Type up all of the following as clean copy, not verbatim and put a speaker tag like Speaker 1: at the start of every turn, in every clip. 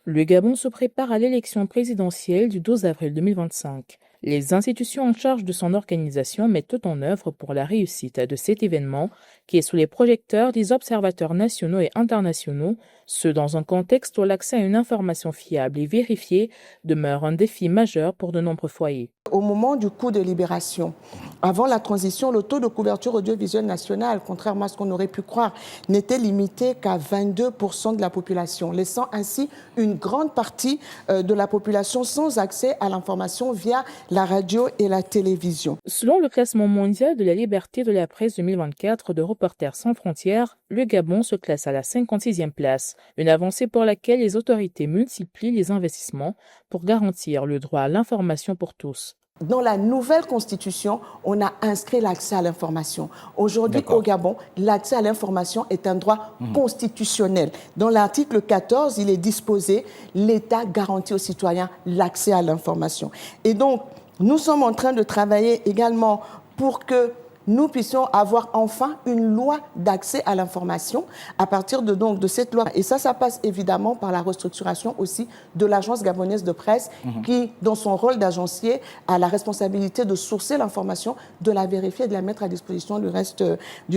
Speaker 1: Le Gabon se prépare à l'élection présidentielle du 12 avril 2025. Les institutions en charge de son organisation mettent tout en œuvre pour la réussite de cet événement qui est sous les projecteurs des observateurs nationaux et internationaux, ce dans un contexte où l'accès à une information fiable et vérifiée demeure un défi majeur pour de nombreux foyers.
Speaker 2: Au moment du coup de libération, avant la transition, le taux de couverture audiovisuelle nationale, contrairement à ce qu'on aurait pu croire, n'était limité qu'à 22% de la population, laissant ainsi une grande partie de la population sans accès à l'information via la radio et la télévision.
Speaker 1: Selon le classement mondial de la liberté de la presse 2024 de Reporters sans frontières, le Gabon se classe à la 56e place, une avancée pour laquelle les autorités multiplient les investissements pour garantir le droit à l'information pour tous.
Speaker 2: Dans la nouvelle constitution, on a inscrit l'accès à l'information. Aujourd'hui, au Gabon, l'accès à l'information est un droit constitutionnel. Dans l'article 14, il est disposé, l'État garantit aux citoyens l'accès à l'information. Et donc, nous sommes en train de travailler également pour que nous puissions avoir enfin une loi d'accès à l'information à partir de cette loi. Et ça passe évidemment par la restructuration aussi de l'Agence gabonaise de presse qui, dans son rôle d'agencier, a la responsabilité de sourcer l'information, de la vérifier et de la mettre à disposition du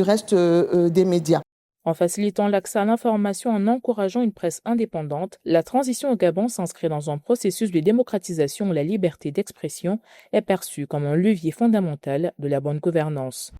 Speaker 2: reste des médias.
Speaker 1: En facilitant l'accès à l'information en encourageant une presse indépendante, la transition au Gabon s'inscrit dans un processus de démocratisation où la liberté d'expression est perçue comme un levier fondamental de la bonne gouvernance.